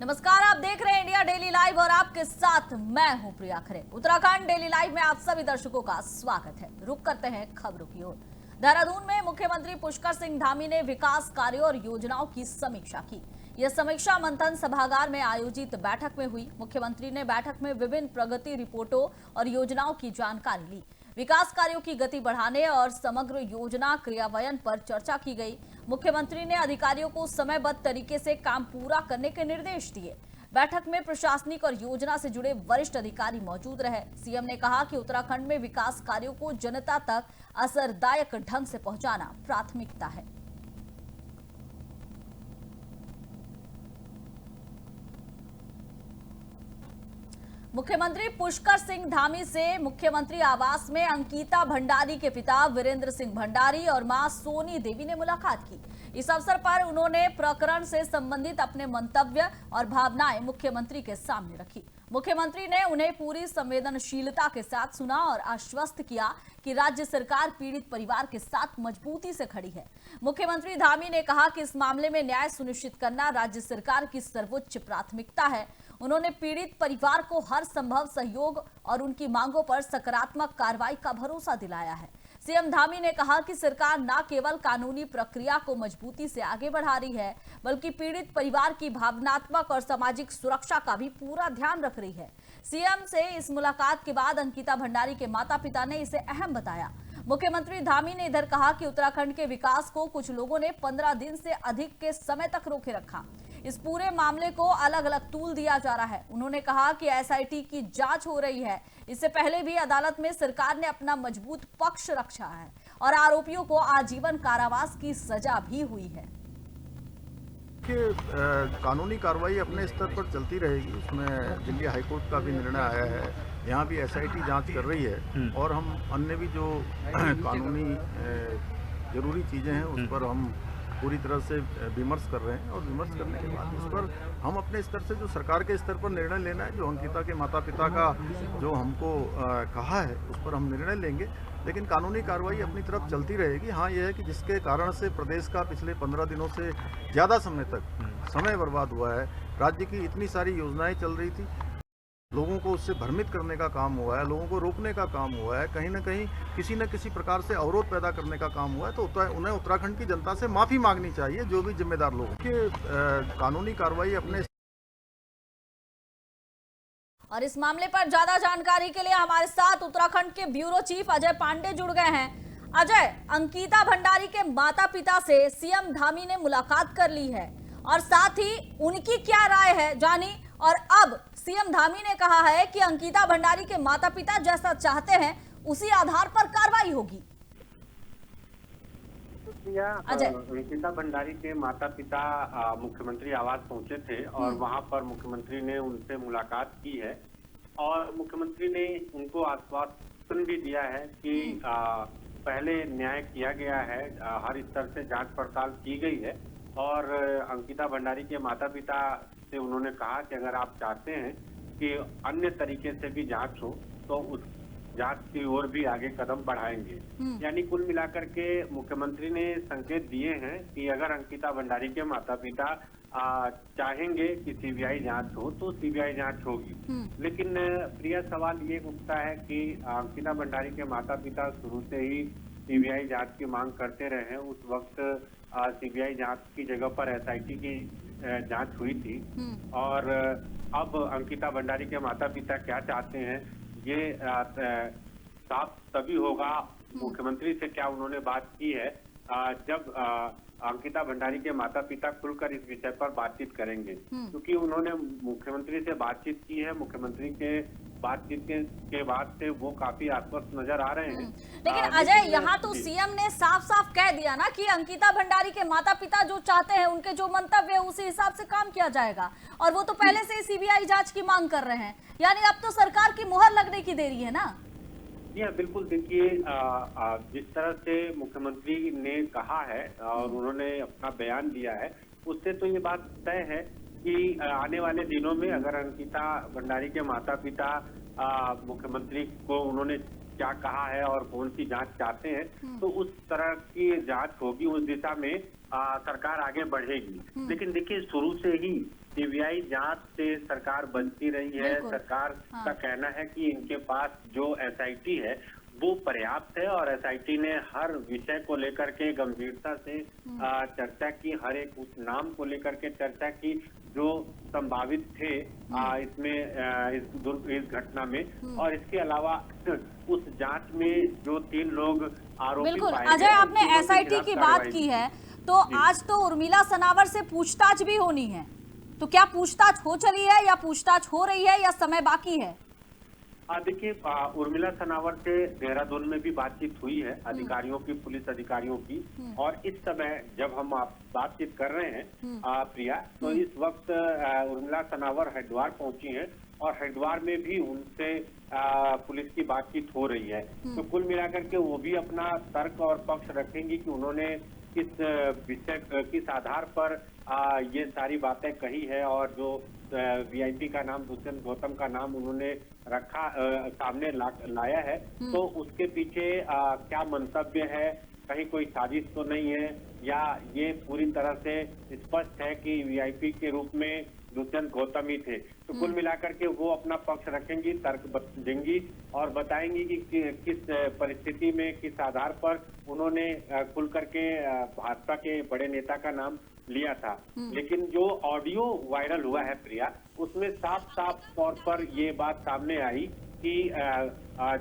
नमस्कार, आप देख रहे हैं इंडिया डेली लाइव और आपके साथ मैं हूं प्रिया खरे। उत्तराखंड डेली लाइव में आप सभी दर्शकों का स्वागत है। रुक करते हैं खबरों की ओर। देहरादून में मुख्यमंत्री पुष्कर सिंह धामी ने विकास कार्यों और योजनाओं की समीक्षा की। यह समीक्षा मंथन सभागार में आयोजित बैठक में हुई। मुख्यमंत्री ने बैठक में विभिन्न प्रगति रिपोर्टों और योजनाओं की जानकारी ली। विकास कार्यों की गति बढ़ाने और समग्र योजना क्रियान्वयन पर चर्चा की गई। मुख्यमंत्री ने अधिकारियों को समयबद्ध तरीके से काम पूरा करने के निर्देश दिए। बैठक में प्रशासनिक और योजना से जुड़े वरिष्ठ अधिकारी मौजूद रहे। सीएम ने कहा कि उत्तराखंड में विकास कार्यों को जनता तक असरदायक ढंग से पहुंचाना प्राथमिकता है। मुख्यमंत्री पुष्कर सिंह धामी से मुख्यमंत्री आवास में अंकिता भंडारी के पिता वीरेंद्र सिंह भंडारी और मां सोनी देवी ने मुलाकात की। इस अवसर पर उन्होंने प्रकरण से संबंधित अपने मंतव्य और भावनाएं मुख्यमंत्री के सामने रखी। मुख्यमंत्री ने उन्हें पूरी संवेदनशीलता के साथ सुना और आश्वस्त किया कि राज्य सरकार पीड़ित परिवार के साथ मजबूती से खड़ी है। मुख्यमंत्री धामी ने कहा कि इस मामले में न्याय सुनिश्चित करना राज्य सरकार की सर्वोच्च प्राथमिकता है। उन्होंने पीड़ित परिवार को हर संभव सहयोग और उनकी मांगों पर सकारात्मक कार्रवाई का भरोसा दिलाया है। सीएम धामी ने कहा कि सरकार न केवल कानूनी प्रक्रिया को मजबूती से आगे बढ़ा रही है, बल्कि पीड़ित परिवार की भावनात्मक और सामाजिक सुरक्षा का भी पूरा ध्यान रख रही है। सीएम से इस मुलाकात के बाद अंकिता भंडारी के माता पिता ने इसे अहम बताया। मुख्यमंत्री धामी ने इधर कहा कि उत्तराखंड के विकास को कुछ लोगों ने 15 दिन से अधिक के समय तक रोके रखा। इस पूरे मामले को अलग अलग तूल दिया जा रहा है। उन्होंने कहा कि एसआईटी की जांच हो रही है। इससे पहले भी अदालत में सरकार ने अपना मजबूत पक्ष रखा है और आरोपियों को आजीवन कारावास की सजा भी हुई है। कानूनी कार्रवाई अपने स्तर पर चलती रहेगी। उसमें दिल्ली हाईकोर्ट का भी निर्णय आया है, यहाँ भी एसआईटी जांच कर रही है और हम अन्य भी जो कानूनी जरूरी चीज़ें हैं उस पर हम पूरी तरह से विमर्श कर रहे हैं और विमर्श करने के बाद उस पर हम अपने स्तर से जो सरकार के स्तर पर निर्णय लेना है, जो अंकिता के माता पिता का जो हमको कहा है उस पर हम निर्णय लेंगे। लेकिन कानूनी कार्रवाई अपनी तरफ चलती रहेगी। हाँ, यह है कि जिसके कारण से प्रदेश का पिछले 15 दिनों से ज़्यादा समय तक समय बर्बाद हुआ है। राज्य की इतनी सारी योजनाएं चल रही थी, लोगों को उससे भ्रमित करने का काम हुआ है, लोगों को रोकने का काम हुआ है, कहीं ना कहीं किसी न किसी प्रकार से अवरोध पैदा करने का काम हुआ है। तो उन्हें उत्तराखंड की जनता से माफ़ी मांगनी चाहिए, जो भी जिम्मेदार लोग कि कानूनी कार्रवाई अपने। और इस मामले पर ज्यादा जानकारी के लिए हमारे साथ उत्तराखंड के ब्यूरो चीफ अजय पांडे जुड़ गए हैं। अजय, अंकिता भंडारी के माता पिता से सीएम धामी ने मुलाकात कर ली है और साथ ही उनकी क्या राय है जानी, और अब सीएम धामी ने कहा है कि अंकिता भंडारी के माता पिता जैसा चाहते हैं उसी आधार पर कार्रवाई होगी। अंकिता भंडारी के माता पिता मुख्यमंत्री आवास पहुंचे थे और वहां पर मुख्यमंत्री ने उनसे मुलाकात की है और मुख्यमंत्री ने उनको आश्वासन भी दिया है कि पहले न्याय किया गया है, हर स्तर से जांच पड़ताल की गई है। और अंकिता भंडारी के माता पिता से उन्होंने कहा कि अगर आप चाहते हैं कि अन्य तरीके से भी जांच हो तो उस जांच की ओर भी आगे कदम बढ़ाएंगे। यानी कुल मिलाकर के मुख्यमंत्री ने संकेत दिए हैं कि अगर अंकिता भंडारी के माता पिता चाहेंगे कि सीबीआई जांच हो तो सीबीआई जांच होगी। लेकिन प्रिय सवाल ये उठता है कि अंकिता भंडारी के माता पिता शुरू से ही सीबीआई जांच की मांग करते रहे हैं। उस वक्त सीबीआई जांच की जगह पर एसआईटी की जांच हुई थी और अब अंकिता भंडारी के माता पिता क्या चाहते हैं ये साफ तभी होगा। मुख्यमंत्री से क्या उन्होंने बात की है जब अंकिता भंडारी के माता पिता खुलकर इस विषय पर बातचीत करेंगे, क्योंकि उन्होंने मुख्यमंत्री से बातचीत की है। मुख्यमंत्री के बातचीत के बाद से वो काफी आश्वस्त नजर आ रहे हैं। लेकिन अजय, यहाँ तो सीएम ने साफ साफ कह दिया ना कि अंकिता भंडारी के माता पिता जो चाहते हैं, उनके जो मंतव्य है उसी हिसाब से काम किया जाएगा और वो तो पहले से ही सीबीआई जांच की मांग कर रहे हैं। यानी अब तो सरकार की मुहर लगने की देरी है ना। जी हाँ, बिल्कुल। देखिए, जिस तरह से मुख्यमंत्री ने कहा है और उन्होंने अपना बयान दिया है, उससे तो ये बात तय है कि आने वाले दिनों में अगर अंकिता भंडारी के माता पिता मुख्यमंत्री को उन्होंने क्या कहा है और कौन सी जांच चाहते हैं तो उस तरह की जांच होगी, उस दिशा में सरकार आगे बढ़ेगी। लेकिन देखिए, शुरू से ही सीबीआई जांच से सरकार बचती रही है। बिल्कुल। सरकार हाँ। का कहना है कि इनके पास जो एसआईटी है वो पर्याप्त है और एसआईटी ने हर विषय को लेकर के गंभीरता से चर्चा की, हर एक उस नाम को लेकर के चर्चा की जो संभावित थे इसमें इस घटना में। और इसके अलावा उस जांच में जो 3 लोग आरोपी बिल्कुल। पाए अजय, गए, आपने उन तीनों के एसआईटी खिलाफ की बात कार्रवाई की है, तो आज तो उर्मिला सनावर से पूछताछ भी होनी है, तो क्या पूछताछ हो चली है या पूछताछ हो रही है या समय बाकी है? देखिए, उर्मिला सनावर से देहरादून में भी बातचीत हुई है अधिकारियों की, पुलिस अधिकारियों की। और इस समय जब हम बातचीत कर रहे हैं प्रिया, तो इस वक्त उर्मिला सनावर हरिद्वार पहुंची हैं और हरिद्वार में भी उनसे पुलिस की बातचीत हो रही है। तो कुल मिलाकर के वो भी अपना तर्क और पक्ष रखेंगी कि उन्होंने किस विषय, किस आधार पर ये सारी बातें कही है और जो वीआईपी का नाम, दुष्यंत गौतम का नाम उन्होंने रखा, सामने लाया है, तो उसके पीछे क्या मंतव्य है, कहीं कोई साजिश तो नहीं है, या ये पूरी तरह से स्पष्ट है कि वीआईपी के रूप में दुष्यंत गौतम ही थे। तो कुल मिलाकर के वो अपना पक्ष रखेंगी, तर्क देंगी और बताएंगी कि किस परिस्थिति में, किस आधार पर उन्होंने खुल करके भाजपा के बड़े नेता का नाम लिया था। लेकिन जो ऑडियो वायरल हुआ है प्रिया, उसमें साफ साफ तौर पर ये बात सामने आई कि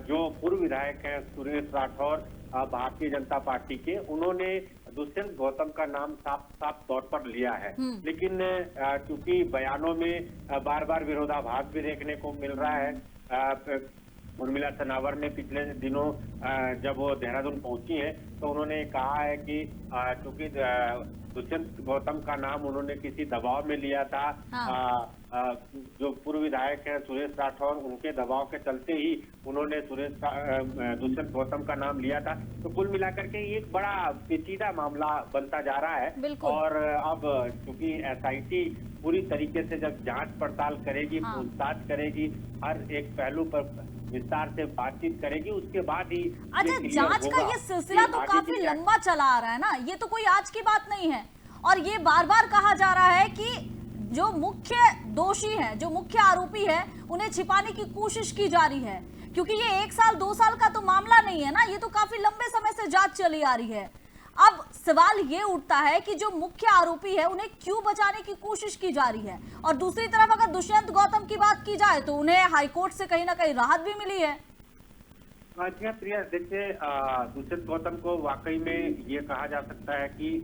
जो पूर्व विधायक हैं सुरेश राठौर भारतीय जनता पार्टी के, उन्होंने दुष्यंत गौतम का नाम साफ साफ तौर पर लिया है। लेकिन क्योंकि बयानों में बार बार विरोधाभास भी देखने को मिल रहा है, उर्मिला सनावर ने पिछले दिनों जब वो देहरादून पहुंची है तो उन्होंने कहा है कि क्योंकि दुष्यंत गौतम का नाम उन्होंने किसी दबाव में लिया था। हाँ। जो पूर्व विधायक है सुरेश राठौर, उनके दबाव के चलते ही उन्होंने दुष्यंत गौतम का नाम लिया था। तो कुल मिलाकर के एक बड़ा पेचीदा मामला बनता जा रहा है। और अब क्योंकि एसआईटी पूरी तरीके से जब जांच पड़ताल करेगी, पूछताछ करेगी, हर एक पहलू पर विस्तार से बातचीत करेगी, उसके बाद ही अच्छा, जांच का ये सिलसिला तो काफी लंबा चला आ रहा है ना, ये तो कोई आज की बात नहीं है। और ये बार बार कहा जा रहा है कि जो मुख्य दोषी है, जो मुख्य आरोपी है, उन्हें छिपाने की कोशिश की जा रही है, क्योंकि ये 1 साल 2 साल का तो मामला नहीं है ना, ये तो काफी लंबे समय से जांच चली आ रही है। अब सवाल ये उठता है कि जो मुख्य आरोपी है उन्हें क्यों बचाने की कोशिश की जा रही है, और दूसरी तरफ अगर दुष्यंत गौतम की बात की जाए तो उन्हें हाईकोर्ट से कहीं ना कहीं राहत भी मिली है। अच्छा प्रिया, देखिए दुष्यंत गौतम को वाकई में ये कहा जा सकता है कि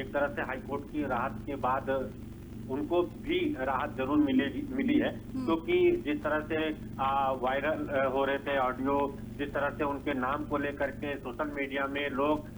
एक तरह से हाईकोर्ट की राहत के बाद उनको भी राहत जरूर मिली है, क्योंकि जिस तरह से वायरल हो रहे थे ऑडियो, जिस तरह से उनके नाम को लेकर के सोशल मीडिया में लोग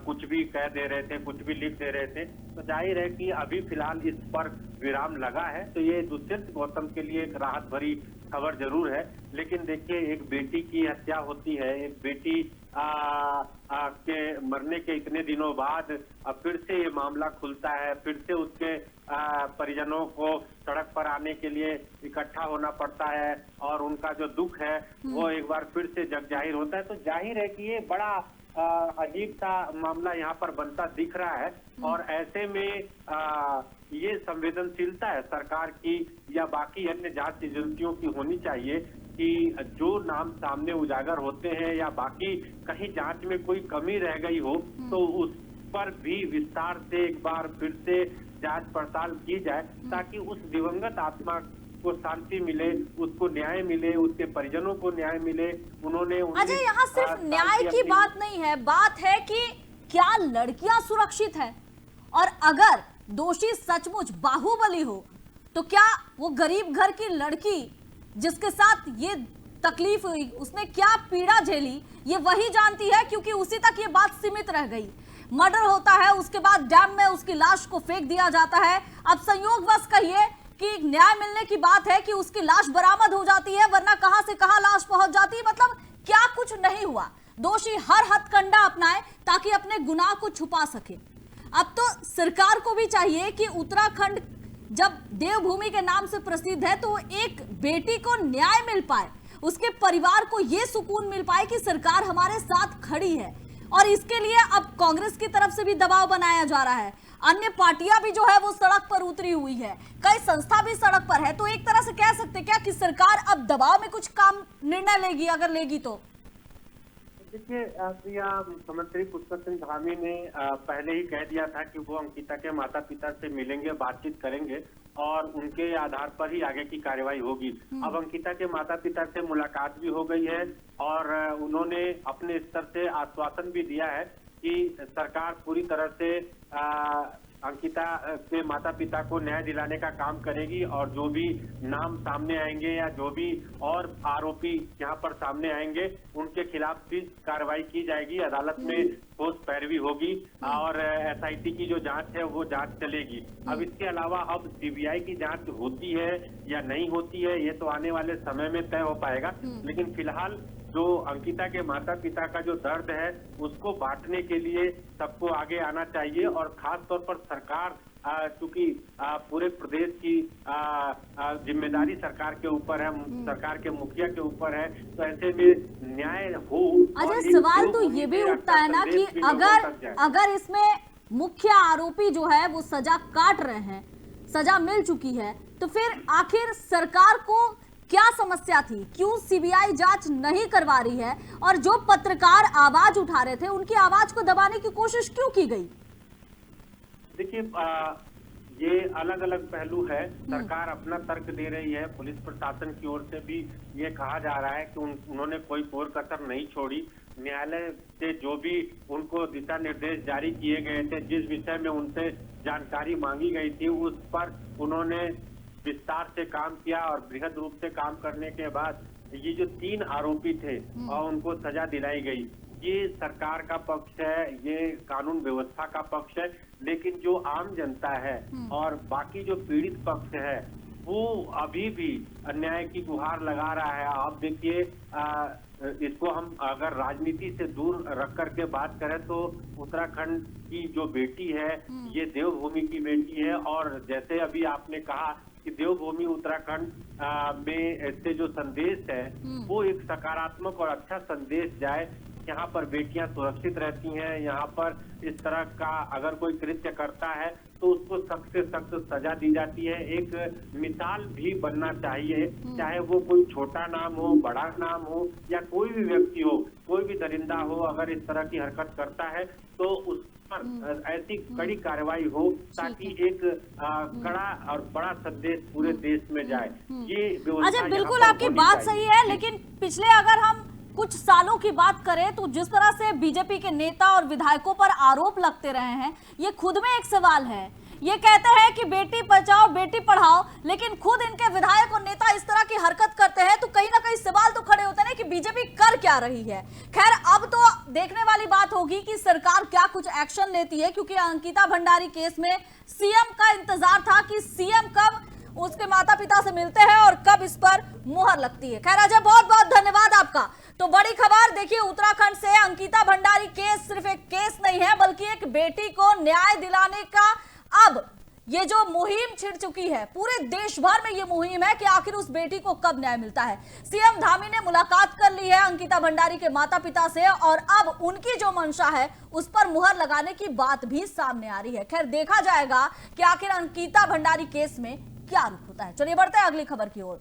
कुछ भी कह दे रहे थे, कुछ भी लिख दे रहे थे, तो जाहिर है कि अभी फिलहाल इस पर विराम लगा है। तो ये दुष्यंत गौतम के लिए एक राहत भरी खबर जरूर है। लेकिन देखिए, एक बेटी की हत्या होती है, एक बेटी के मरने के इतने दिनों बाद अब फिर से ये मामला खुलता है, फिर से उसके परिजनों को सड़क पर आने के लिए इकट्ठा होना पड़ता है और उनका जो दुख है वो एक बार फिर से जग जाहिर होता है। तो जाहिर है कि ये बड़ा अजीब सा मामला यहाँ पर बनता दिख रहा है। और ऐसे में ये संवेदनशीलता है सरकार की या बाकी अन्य जांच एजेंसियों की होनी चाहिए कि जो नाम सामने उजागर होते हैं या बाकी कहीं जांच में कोई कमी रह गई हो तो उस पर भी विस्तार से एक बार फिर से जांच पड़ताल की जाए, ताकि उस दिवंगत आत्मा को शांति मिले, उसको न्याय मिले, उसके परिजनों को न्याय मिले। उन्होंने अजय, यहाँ सिर्फ न्याय की बात नहीं है, बात है कि क्या लड़कियां सुरक्षित है, और अगर दोषी सचमुच बाहुबली हो तो क्या वो गरीब घर की लड़की जिसके साथ ये तकलीफ हुई, उसने क्या पीड़ा झेली, ये वही जानती है, क्योंकि उसी तक ये बात सीमित रह गई। मर्डर होता है, उसके बाद डैम में उसकी लाश को फेंक दिया जाता है। अब संयोगवश कहिए कि न्याय मिलने की बात है कि उसकी लाश बरामद हो जाती है, वरना कहां से कहां लाश पहुंच जाती है। मतलब क्या कुछ नहीं हुआ। दोषी हर हथकंडा अपनाए ताकि अपने गुनाह को छुपा सके। अब तो सरकार को भी चाहिए कि उत्तराखंड जब देवभूमि के नाम से प्रसिद्ध है, तो एक बेटी को न्याय मिल पाए, उसके परिवार को यह सुकून मिल पाए कि सरकार हमारे साथ खड़ी है। और इसके लिए अब कांग्रेस की तरफ से भी दबाव बनाया जा रहा है, अन्य पार्टियां भी जो है वो सड़क पर उतरी हुई है, कई संस्था भी सड़क पर है। तो एक तरह से कह सकते क्या कि सरकार अब दबाव में कुछ काम निर्णय लेगी, अगर लेगी तो? देखिए, मुख्यमंत्री पुष्कर सिंह धामी ने पहले ही कह दिया था कि वो अंकिता के माता पिता से मिलेंगे, बातचीत करेंगे और उनके आधार पर ही आगे की कार्रवाई होगी। अब अंकिता के माता पिता से मुलाकात भी हो गई है और उन्होंने अपने स्तर से आश्वासन भी दिया है कि सरकार पूरी तरह से अंकिता के माता पिता को न्याय दिलाने का काम करेगी और जो भी नाम सामने आएंगे या जो भी और आरोपी यहाँ पर सामने आएंगे उनके खिलाफ भी कार्रवाई की जाएगी, अदालत में ठोस पैरवी होगी और एसआईटी की जो जांच है वो जांच चलेगी। अब इसके अलावा अब सीबीआई की जांच होती है या नहीं होती है ये तो आने वाले समय में तय हो पाएगा, लेकिन फिलहाल जो अंकिता के माता पिता का जो दर्द है उसको बांटने के लिए सबको आगे आना चाहिए और खास तौर पर सरकार चूंकि पूरे प्रदेश की जिम्मेदारी सरकार के ऊपर है, सरकार के मुखिया के ऊपर है, तो ऐसे में न्याय हो। अच्छा, सवाल तो ये भी उठता है ना कि अगर इसमें मुख्य आरोपी जो है वो सजा काट रहे हैं, सजा मिल चुकी है, तो फिर आखिर सरकार को क्या समस्या थी? क्यों सीबीआई जांच नहीं करवा रही है? और जो पत्रकार आवाज उठा रहे थे उनकी आवाज को दबाने की कोशिश क्यों की गई? देखिए, ये अलग अलग पहलू है। सरकार अपना तर्क दे रही है, पुलिस प्रशासन की ओर से भी ये कहा जा रहा है कि उन्होंने कोई कोर कसर नहीं छोड़ी। न्यायालय से जो भी उनको दिशा निर्देश जारी किए गए थे, जिस विषय में उनसे जानकारी मांगी गई थी, उस पर उन्होंने विस्तार से काम किया और बृहद रूप से काम करने के बाद ये जो 3 आरोपी थे और उनको सजा दिलाई गई, ये सरकार का पक्ष है, ये कानून व्यवस्था का पक्ष है। लेकिन जो आम जनता है और बाकी जो पीड़ित पक्ष है वो अभी भी अन्याय की गुहार लगा रहा है। आप देखिए, इसको हम अगर राजनीति से दूर रख करके बात करें तो उत्तराखंड की जो बेटी है ये देवभूमि की बेटी है और जैसे अभी आपने कहा कि देवभूमि उत्तराखंड में से जो संदेश है वो एक सकारात्मक और अच्छा संदेश जाए। यहाँ पर बेटियां सुरक्षित रहती हैं, यहाँ पर इस तरह का अगर कोई कृत्य करता है तो उसको सख्त से सख्त सजा दी जाती है। एक मिसाल भी बनना चाहिए, चाहे वो कोई छोटा नाम हो, बड़ा नाम हो या कोई भी व्यक्ति हो, कोई भी दरिंदा हो, अगर इस तरह की हरकत करता है तो उस पर ऐसी कड़ी कार्रवाई हो ताकि एक कड़ा और बड़ा संदेश पूरे देश में जाए। ये अच्छा, बिल्कुल आपकी बात सही है, लेकिन पिछले अगर हम कुछ सालों की बात करें तो जिस तरह से बीजेपी के नेता और विधायकों पर आरोप लगते रहे हैं, ये खुद में एक सवाल है। ये कहते हैं कि बेटी बचाओ बेटी पढ़ाओ, लेकिन खुद इनके विधायक और नेता इस तरह की हरकत करते हैं तो कहीं ना कहीं सवाल तो खड़े होते हैं कि बीजेपी कर क्या रही है। खैर, अब तो देखने वाली बात होगी कि सरकार क्या कुछ एक्शन लेती है, क्योंकि अंकिता भंडारी केस में सीएम का इंतजार था कि सीएम कब उसके माता पिता से मिलते हैं और कब इस पर मुहर लगती है। खैर अजय, बहुत बहुत धन्यवाद आपका। तो बड़ी खबर देखिए, उत्तराखंड से अंकिता भंडारी केस सिर्फ एक केस नहीं है बल्कि एक बेटी को न्याय दिलाने का अब ये जो मुहिम छिड़ चुकी है, पूरे देश भर में ये मुहिम है कि आखिर उस बेटी को कब न्याय मिलता है। सीएम धामी ने मुलाकात कर ली है अंकिता भंडारी के माता पिता से और अब उनकी जो मंशा है उस पर मुहर लगाने की बात भी सामने आ रही है। खैर, देखा जाएगा कि आखिर अंकिता भंडारी केस में क्या रुख होता है। चलिए बढ़ते हैं अगली खबर की ओर।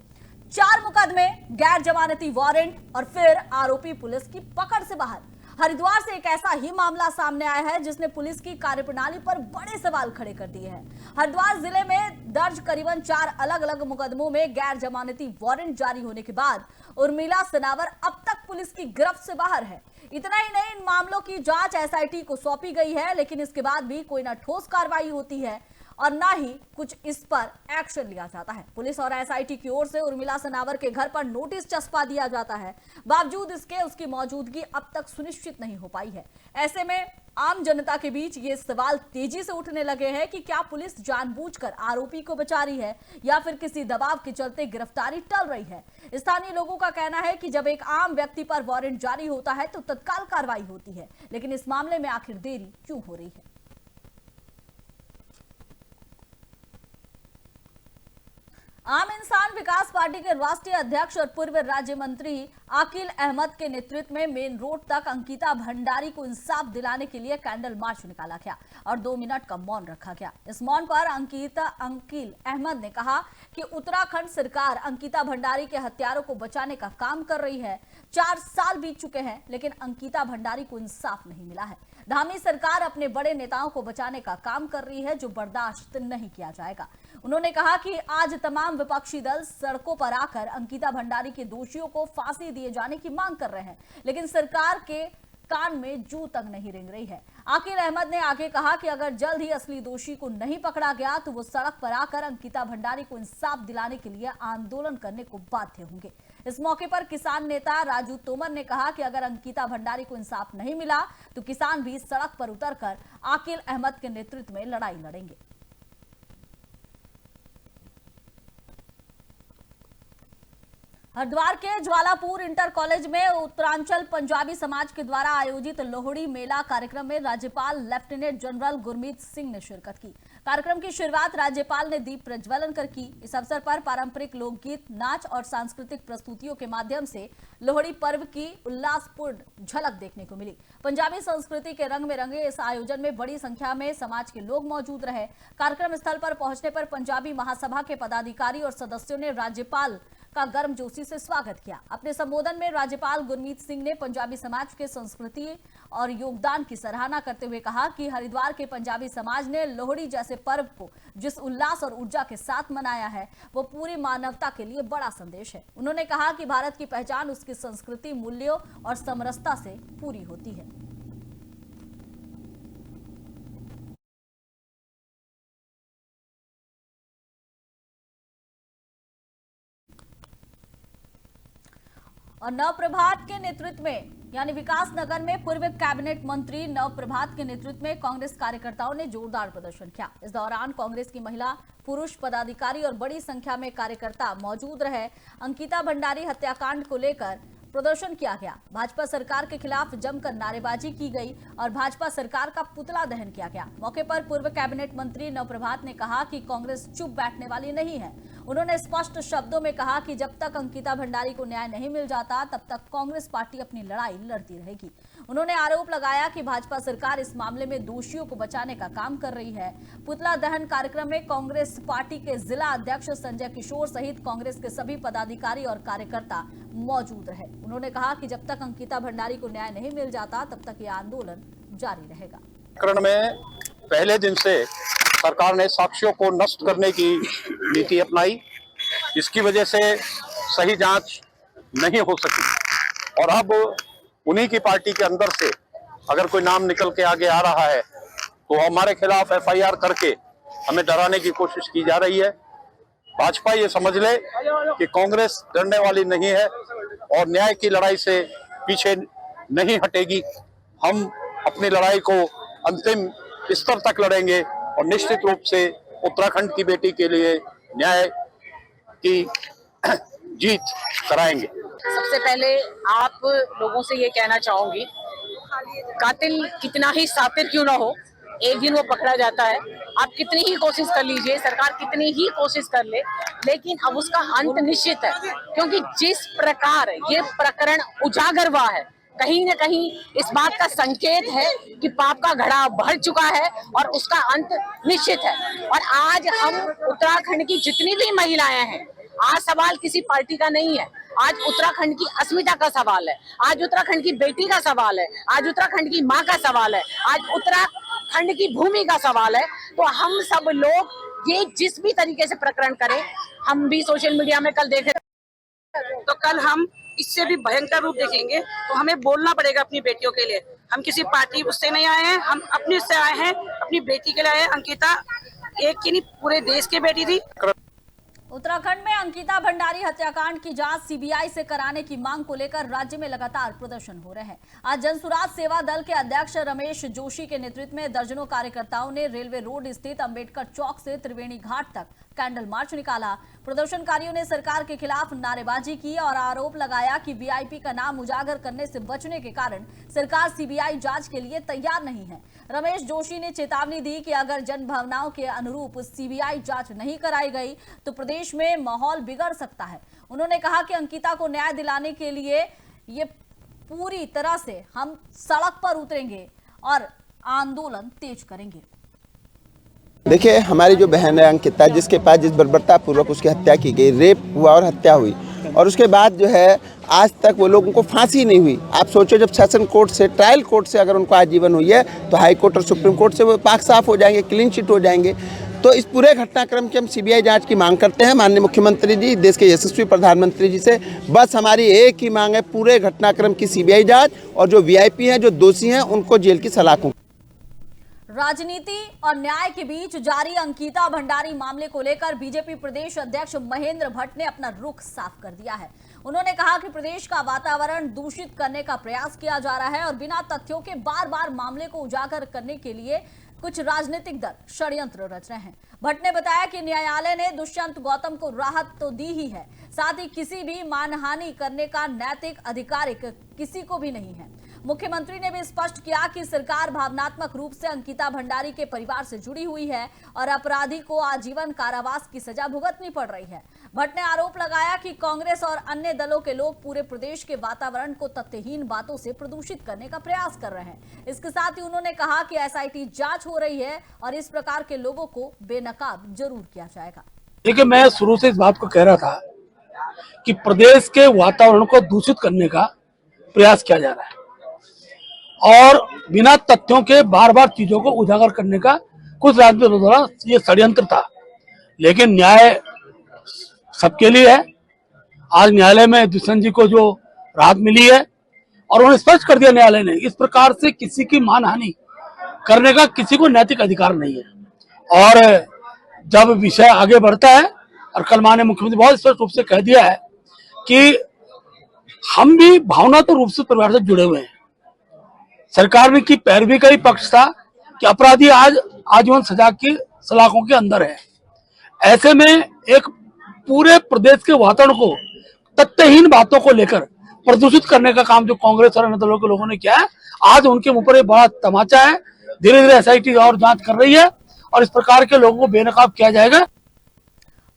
4 मुकदमे, गैर जमानती वारंट और फिर आरोपी पुलिस की पकड़ से बाहर। हरिद्वार से एक ऐसा ही मामला सामने आया है जिसने पुलिस की कार्यप्रणाली पर बड़े सवाल खड़े कर दिए हैं। हरिद्वार जिले में दर्ज करीबन 4 अलग अलग मुकदमों में गैर जमानती वारंट जारी होने के बाद उर्मिला सनावर अब तक पुलिस की गिरफ्त से बाहर है। इतना ही नहीं, इन मामलों की जांच एसआईटी को सौंपी गई है, लेकिन इसके बाद भी कोई ना ठोस कार्रवाई होती है और ना ही कुछ इस पर एक्शन लिया जाता है। पुलिस और एसआईटी की ओर से उर्मिला सनावर के घर पर नोटिस चस्पा दिया जाता है, बावजूद इसके उसकी मौजूदगी अब तक सुनिश्चित नहीं हो पाई है। ऐसे में आम जनता के बीच ये सवाल तेजी से उठने लगे हैं कि क्या पुलिस जानबूझकर आरोपी को बचा रही है या फिर किसी दबाव के चलते गिरफ्तारी टल रही है। स्थानीय लोगों का कहना है कि जब एक आम व्यक्ति पर वारंट जारी होता है तो तत्काल कार्रवाई होती है, लेकिन इस मामले में आखिर देरी क्यों हो रही है। आम इंसान विकास पार्टी के राष्ट्रीय अध्यक्ष और पूर्व राज्य मंत्री आकिल अहमद के नेतृत्व में मेन रोड तक अंकिता भंडारी को इंसाफ दिलाने के लिए कैंडल मार्च निकाला गया और 2 मिनट का मौन रखा गया। इस मौन पर आकिल अहमद ने कहा कि उत्तराखंड सरकार अंकिता भंडारी के हत्यारों को बचाने का काम कर रही है। 4 साल बीत चुके हैं लेकिन अंकिता भंडारी को इंसाफ नहीं मिला है। धामी सरकार अपने बड़े नेताओं को बचाने का काम कर रही है जो बर्दाश्त नहीं किया जाएगा। उन्होंने कहा कि आज तमाम विपक्षी दल सड़कों पर आकर अंकिता भंडारी के दोषियों को फांसी दिए जाने की मांग कर रहे हैं लेकिन सरकार के कान में जू तक नहीं रेंग रही है। आकिल अहमद ने आगे कहा कि अगर जल्द ही असली दोषी को नहीं पकड़ा गया तो वो सड़क पर आकर अंकिता भंडारी को इंसाफ दिलाने के लिए आंदोलन करने को बाध्य होंगे। इस मौके पर किसान नेता राजू तोमर ने कहा कि अगर अंकिता भंडारी को इंसाफ नहीं मिला तो किसान भी सड़क पर उतरकर आकिल अहमद के नेतृत्व में लड़ाई लड़ेंगे। हरिद्वार के ज्वालापुर इंटर कॉलेज में उत्तरांचल पंजाबी समाज के द्वारा आयोजित लोहड़ी मेला कार्यक्रम में राज्यपाल लेफ्टिनेंट जनरल गुरमीत सिंह ने शिरकत की। कार्यक्रम की शुरुआत राज्यपाल ने दीप प्रज्वलन कर की। इस अवसर पर पारंपरिक लोकगीत, नाच और सांस्कृतिक प्रस्तुतियों के माध्यम से लोहड़ी पर्व की उल्लासपूर्ण झलक देखने को मिली। पंजाबी संस्कृति के रंग में रंगे इस आयोजन में बड़ी संख्या में समाज के लोग मौजूद रहे। कार्यक्रम स्थल पर पहुंचने पर पंजाबी महासभा के पदाधिकारी और सदस्यों ने राज्यपाल का गर्मजोशी से स्वागत किया। अपने संबोधन में राज्यपाल गुरमीत सिंह ने पंजाबी समाज के संस्कृति और योगदान की सराहना करते हुए कहा कि हरिद्वार के पंजाबी समाज ने लोहड़ी जैसे पर्व को जिस उल्लास और ऊर्जा के साथ मनाया है वो पूरी मानवता के लिए बड़ा संदेश है। उन्होंने कहा कि भारत की पहचान उसकी संस्कृति, मूल्यों और समरसता से पूरी होती है। और नवप्रभात के नेतृत्व में यानी विकास नगर में पूर्व कैबिनेट मंत्री नवप्रभात के नेतृत्व में कांग्रेस कार्यकर्ताओं ने जोरदार प्रदर्शन किया। इस दौरान कांग्रेस की महिला, पुरुष पदाधिकारी और बड़ी संख्या में कार्यकर्ता मौजूद रहे। अंकिता भंडारी हत्याकांड को लेकर प्रदर्शन किया गया। भाजपा सरकार के खिलाफ जमकर नारेबाजी की गई और भाजपा सरकार का पुतला दहन किया गया। मौके पर पूर्व कैबिनेट मंत्री नवप्रभात ने कहा कि कांग्रेस चुप बैठने वाली नहीं है। उन्होंने स्पष्ट शब्दों में कहा कि जब तक अंकिता भंडारी को न्याय नहीं मिल जाता तब तक कांग्रेस पार्टी अपनी लड़ाई लड़ती रहेगी। उन्होंने आरोप लगाया कि भाजपा सरकार इस मामले में दोषियों को बचाने का काम कर रही है। पुतला दहन कार्यक्रम में कांग्रेस पार्टी के जिला अध्यक्ष संजय किशोर सहित कांग्रेस के सभी पदाधिकारी और कार्यकर्ता मौजूद रहे। उन्होंने कहा कि जब तक अंकिता भंडारी को न्याय नहीं मिल जाता तब तक ये आंदोलन जारी रहेगा। प्रकरण में पहले दिन से सरकार ने साक्ष्यों को नष्ट करने की नीति अपनाई, इसकी वजह से सही जांच नहीं हो सकी और अब उन्हीं की पार्टी के अंदर से अगर कोई नाम निकल के आगे आ रहा है तो हमारे खिलाफ FIR करके हमें डराने की कोशिश की जा रही है। भाजपा ये समझ ले कि कांग्रेस डरने वाली नहीं है और न्याय की लड़ाई से पीछे नहीं हटेगी। हम अपनी लड़ाई को अंतिम स्तर तक लड़ेंगे और निश्चित रूप से उत्तराखंड की बेटी के लिए न्याय की जीत कराएंगे। सबसे पहले आप लोगों से ये कहना चाहूंगी, कातिल कितना ही सातिर क्यों ना हो, एक दिन वो पकड़ा जाता है। आप कितनी ही कोशिश कर लीजिए, सरकार कितनी ही कोशिश कर ले, लेकिन अब उसका अंत निश्चित है। क्योंकि जिस प्रकार ये प्रकरण उजागर हुआ है, कहीं न कहीं इस बात का संकेत है कि पाप का घड़ा भर चुका है और उसका अंत निश्चित है। और आज हम उत्तराखंड की जितनी भी महिलाएं हैं, आज सवाल किसी पार्टी का नहीं है, आज उत्तराखंड की अस्मिता का सवाल है, आज उत्तराखंड की बेटी का सवाल है, आज उत्तराखंड की माँ का सवाल है, आज उत्तराखंड की भूमि का सवाल है। तो हम सब लोग ये जिस भी तरीके से प्रकरण करें, हम भी सोशल मीडिया में कल देखे तो कल हम इससे भी भयंकर रूप देखेंगे। तो हमें बोलना पड़ेगा अपनी बेटियों के लिए। हम किसी पार्टी उससे नहीं आए हैं, हम अपने से आए हैं, अपनी बेटी के लिए आए हैं। अंकिता एक की नहीं, पूरे देश की बेटी थी। उत्तराखंड में अंकिता भंडारी हत्याकांड की जांच सीबीआई से कराने की मांग को लेकर राज्य में लगातार प्रदर्शन हो रहे हैं। आज जनसुराज सेवा दल के अध्यक्ष रमेश जोशी के नेतृत्व में दर्जनों कार्यकर्ताओं ने रेलवे रोड स्थित अंबेडकर चौक से त्रिवेणी घाट तक कैंडल मार्च निकाला। प्रदर्शनकारियों ने सरकार के खिलाफ नारेबाजी की और आरोप लगाया कि वीआईपी का नाम उजागर करने से बचने के कारण सरकार सीबीआई जांच के लिए तैयार नहीं है। रमेश जोशी ने चेतावनी दी कि अगर जन भावनाओं के अनुरूप सीबीआई जांच नहीं कराई गई तो प्रदेश प्रदेश में माहौल बिगड़ सकता है। उन्होंने कहा कि अंकिता को न्याय दिलाने के लिए ये पूरी तरह से हम सड़क पर उतरेंगे और आंदोलन तेज करेंगे। देखिए, हमारी जो बहन है अंकिता, जिसके पास जिस बर्बरता पूर्वक उसकी हत्या की गई, रेप हुआ और हत्या हुई, और उसके बाद जो है आज तक वो लोगों को फांसी नहीं हुई। आप सोचो, जब सेशन कोर्ट से, ट्रायल कोर्ट से अगर उनको आजीवन हुई है तो हाई कोर्ट और सुप्रीम कोर्ट से वो पाक साफ हो जाएंगे, क्लीन चिट हो जाएंगे। तो इस पूरे घटनाक्रम की हम सीबीआई जांच की मांग करते हैं माननीय मुख्यमंत्री जी, देश के यशस्वी प्रधानमंत्री जी से। बस हमारी एक ही मांग है, पूरे घटनाक्रम की सीबीआई जांच, और जो वीआईपी हैं, जो दोषी हैं, उनको जेल की सलाखों। राजनीति और न्याय के बीच जारी अंकिता भंडारी मामले को लेकर बीजेपी प्रदेश अध्यक्ष महेंद्र भट्ट ने अपना रुख साफ कर दिया है। उन्होंने कहा कि प्रदेश का वातावरण दूषित करने का प्रयास किया जा रहा है और बिना तथ्यों के बार बार मामले को उजागर करने के लिए कुछ राजनीतिक दल षड्यंत्र रच रहे हैं। भट्ट ने बताया कि न्यायालय ने दुष्यंत गौतम को राहत तो दी ही है, साथ ही किसी भी मानहानि करने का नैतिक अधिकार किसी को भी नहीं है। मुख्यमंत्री ने भी स्पष्ट किया कि सरकार भावनात्मक रूप से अंकिता भंडारी के परिवार से जुड़ी हुई है और अपराधी को आजीवन कारावास की सजा भुगतनी पड़ रही है। भट्ट ने आरोप लगाया कि कांग्रेस और अन्य दलों के लोग पूरे प्रदेश के वातावरण को तथ्यहीन बातों से प्रदूषित करने का प्रयास कर रहे हैं। इसके साथ ही उन्होंने कहा कि एसआईटी जांच हो रही है और इस प्रकार के लोगों को बेनकाब जरूर किया जाएगा। देखिए, मैं शुरू से इस बात को कह रहा था कि प्रदेश के वातावरण को दूषित करने का प्रयास किया जा रहा है और बिना तथ्यों के बार बार चीजों को उजागर करने का कुछ राजनीतिक दलों द्वारा ये षड्यंत्र था। लेकिन न्याय सबके लिए है। आज न्यायालय में दुष्यंत जी को जो राहत मिली है और उन्होंने स्पष्ट कर दिया न्यायालय ने, इस प्रकार से किसी की मानहानि करने का किसी को नैतिक अधिकार नहीं है। और जब विषय आगे बढ़ता है, और कल माननीय मुख्यमंत्री बहुत स्पष्ट रूप से कह दिया है कि हम भी भावनात्मक रूप से परिवार से जुड़े हुए हैं। सरकार ने की पैरवी का ही पक्ष था कि अपराधी आज आजीवन सजा की सलाखों के अंदर है। ऐसे में एक पूरे प्रदेश के वातावरण को तथ्यहीन बातों को लेकर प्रदूषित करने का काम जो कांग्रेस और अन्य दलों के लोगों ने किया है, आज उनके ऊपर एक बड़ा तमाचा है। धीरे धीरे एसआईटी और जांच कर रही है और इस प्रकार के लोगों को बेनकाब किया जाएगा।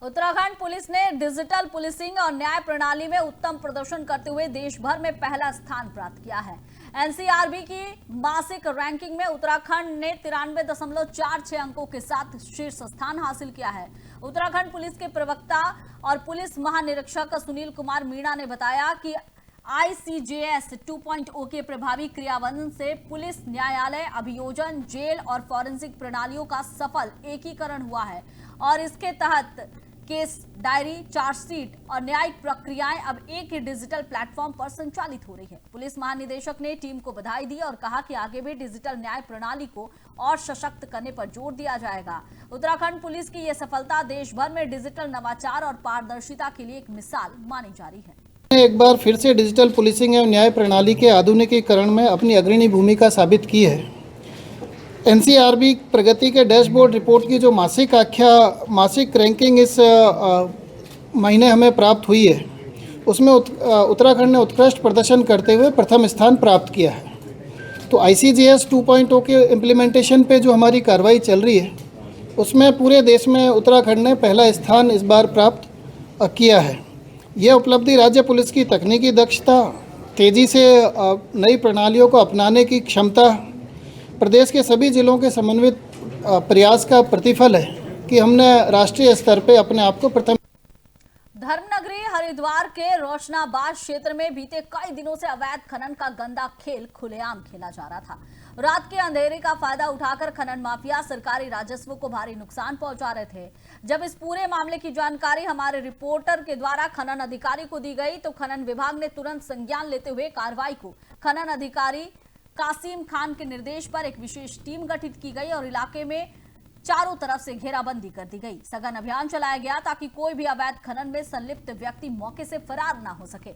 उत्तराखंड पुलिस ने डिजिटल पुलिसिंग और न्याय प्रणाली में उत्तम प्रदर्शन करते हुए देश भर में पहला स्थान प्राप्त किया है। एनसीआरबी की मासिक रैंकिंग में उत्तराखंड ने 93.46 अंकों के साथ शीर्ष स्थान हासिल किया है। उत्तराखंड पुलिस के प्रवक्ता और पुलिस महानिरीक्षक सुनील कुमार मीणा ने बताया कि ICJS 2.0 के प्रभावी क्रियान्वयन से पुलिस, न्यायालय, अभियोजन, जेल और फॉरेंसिक प्रणालियों का सफल एकीकरण हुआ है और इसके तहत केस डायरी, चार्जशीट और न्यायिक प्रक्रियाएं अब एक ही डिजिटल प्लेटफॉर्म पर संचालित हो रही है। पुलिस महानिदेशक ने टीम को बधाई दी और कहा कि आगे भी डिजिटल न्याय प्रणाली को और सशक्त करने पर जोर दिया जाएगा। उत्तराखंड पुलिस की यह सफलता देश भर में डिजिटल नवाचार और पारदर्शिता के लिए एक मिसाल मानी जा रही है। एक बार फिर से डिजिटल पुलिसिंग एवं न्याय प्रणाली के आधुनिकीकरण में अपनी अग्रणी भूमिका साबित की है। एनसीआरबी प्रगति के डैशबोर्ड रिपोर्ट की जो मासिक रैंकिंग इस महीने हमें प्राप्त हुई है, उसमें उत्तराखंड ने उत्कृष्ट प्रदर्शन करते हुए प्रथम स्थान प्राप्त किया है। तो ICJS 2.0 के इम्प्लीमेंटेशन पे जो हमारी कार्रवाई चल रही है, उसमें पूरे देश में उत्तराखंड ने पहला स्थान इस बार प्राप्त किया है। यह उपलब्धि राज्य पुलिस की तकनीकी दक्षता, तेज़ी से नई प्रणालियों को अपनाने की क्षमता, प्रदेश के सभी जिलों के समन्वित प्रयास का प्रतिफल है कि हमने राष्ट्रीय स्तर पे अपने आप को प्रथम। धर्मनगरी हरिद्वार के रोशनाबाद क्षेत्र में बीते कई दिनों से अवैध खनन का गंदा खेल खुलेआम खेला जा रहा था। रात के अंधेरे का फायदा उठाकर खनन माफिया सरकारी राजस्व को भारी नुकसान पहुंचा रहे थे। जब इस पूरे मामले की जानकारी हमारे रिपोर्टर के द्वारा खनन अधिकारी को दी गई तो खनन विभाग ने तुरंत संज्ञान लेते हुए कार्रवाई को खनन अधिकारी कासिम खान के निर्देश पर एक विशेष टीम गठित की गई और इलाके में चारों तरफ से घेराबंदी कर दी गई। सघन अभियान चलाया गया ताकि कोई भी अवैध खनन में संलिप्त व्यक्ति मौके से फरार ना हो सके।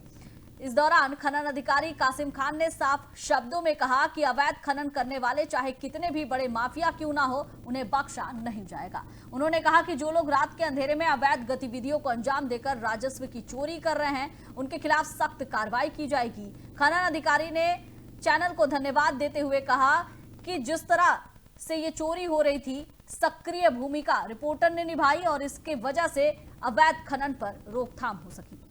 इस दौरान खनन अधिकारी कासिम खान ने साफ शब्दों में कहा कि अवैध खनन करने वाले चाहे कितने भी बड़े माफिया क्यों ना हो, उन्हें बख्शा नहीं जाएगा। उन्होंने कहा कि जो लोग रात के अंधेरे में अवैध गतिविधियों को अंजाम देकर राजस्व की चोरी कर रहे हैं, उनके खिलाफ सख्त कार्रवाई की जाएगी। खनन अधिकारी ने चैनल को धन्यवाद देते हुए कहा कि जिस तरह से ये चोरी हो रही थी, सक्रिय भूमिका रिपोर्टर ने निभाई और इसके वजह से अवैध खनन पर रोकथाम हो सकेगी।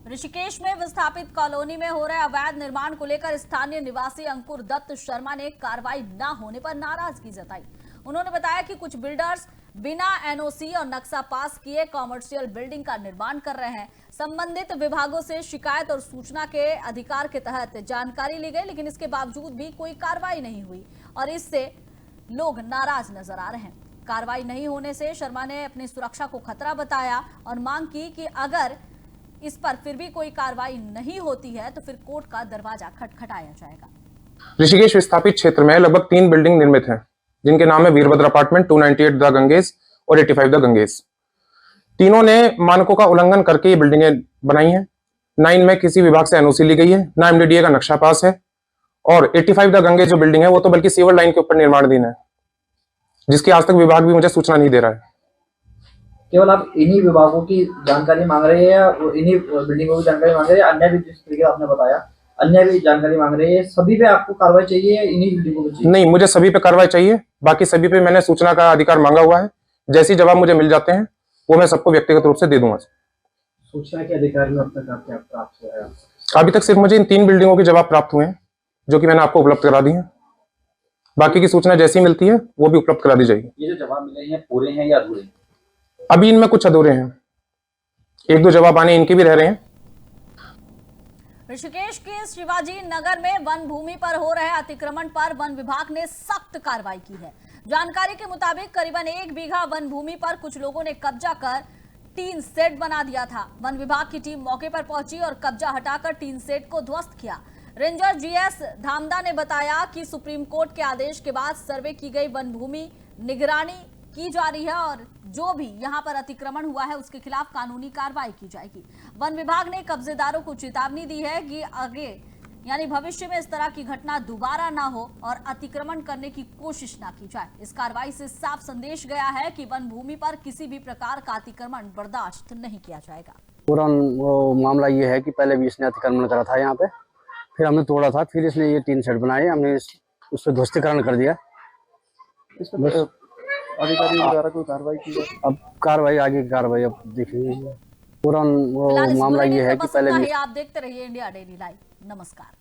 ऋषिकेश में विस्थापित कॉलोनी में हो रहे अवैध निर्माण को लेकर स्थानीय निवासी अंकुर दत्त शर्मा ने कार्रवाई न होने पर नाराजगी जताई। उन्होंने बताया कि कुछ बिल्डर्स बिना एनओसी और नक्शा पास किए कॉमर्शियल बिल्डिंग का निर्माण कर रहे हैं। संबंधित विभागों से शिकायत और सूचना के अधिकार के तहत जानकारी ली गई, लेकिन इसके बावजूद भी कोई कार्रवाई नहीं हुई और इससे लोग नाराज नजर आ रहे हैं। कार्रवाई नहीं होने से शर्मा ने अपनी सुरक्षा को खतरा बताया और मांग की कि अगर इस पर फिर भी कोई कार्रवाई नहीं होती है तो फिर कोर्ट का दरवाजा खटखटाया जाएगा। ऋषिकेश विस्थापित क्षेत्र में लगभग 3 बिल्डिंग निर्मित हैं, जिनके नाम है वीरभद्र अपार्टमेंट, 298 द गंगेश और 85 द गंगेश। तीनों ने मानकों का उल्लंघन करके ये बिल्डिंगें बनाई हैं। 9 में किसी विभाग से एनओसी ली गई है, ना एमडीडीए का नक्शा पास है। और 85 द गंगेश जो बिल्डिंग है वो तो बल्कि सीवर लाइन के ऊपर निर्माणाधीन है, जिसकी आज तक विभाग भी मुझे सूचना नहीं दे रहा है। केवल आप इन्हीं विभागों की जानकारी मांग रहे हैं या इन्हीं बिल्डिंगों की जानकारी मांग रहे हैं, अन्य भी जिस तरीके आपने बताया अन्य भी जानकारी मांग रहे हैं, सभी पे आपको कार्रवाई चाहिए या इन्हीं बिल्डिंगों पे चाहिए? नहीं, मुझे सभी पे कार्रवाई चाहिए। बाकी सभी पे मैंने सूचना का अधिकार मांगा हुआ है। जैसे जवाब मुझे मिल जाते हैं वो मैं सबको व्यक्तिगत रूप से दे दूंगा। सूचना के अधिकार में अब तक आपके प्राप्त हुआ है? अभी तक सिर्फ मुझे इन 3 बिल्डिंगों के जवाब प्राप्त हुए हैं, जो कि मैंने आपको उपलब्ध करा दी है। बाकी की सूचना जैसी मिलती है वो भी उपलब्ध करा दी जाएगी। ये जो जवाब मिले हैं पूरे हैं या अधूरे? अभी इनमें कुछ अधूरे हैं, 1-2 जवाब आने इनके भी रह रहे हैं। ऋषिकेश के शिवाजी नगर में वन भूमि पर हो रहे अतिक्रमण पर वन विभाग ने सख्त कार्रवाई की है। जानकारी के मुताबिक करीबन 1 बीघा वन भूमि पर कुछ लोगों ने कब्जा कर टीन शेड बना दिया था। वन विभाग की टीम मौके पर पहुंची और कब्जा हटाकर टीन शेड को ध्वस्त किया। रेंजर जीएस धामदा ने बताया कि सुप्रीम कोर्ट के आदेश के बाद सर्वे की गई वन भूमि निगरानी की जा रही है और जो भी यहां पर अतिक्रमण हुआ है उसके खिलाफ कानूनी कार्रवाई की जाएगी। वन विभाग ने कब्जेदारों को चेतावनी दी है कि आगे यानी भविष्य में इस तरह की घटना दोबारा ना हो और अतिक्रमण करने की कोशिश ना की जाए। इस कार्रवाई से साफ संदेश गया है कि वन भूमि पर किसी भी प्रकार का अतिक्रमण बर्दाश्त नहीं किया जाएगा। पूरा मामला ये है कि पहले भी इसने अतिक्रमण करा था यहाँ पे, फिर हमने तोड़ा था, फिर इसने ये 3 शेड बनाए, हमने उस पर ध्वस्तीकरण कर दिया। अधिकारियों द्वारा कोई कार्रवाई की जाए? अब कार्रवाई आगे की कार्रवाई अब देखेंगे। पूरा मामला ये है कि पहले भी। आप देखते रहिए इंडिया डेली लाइव। नमस्कार।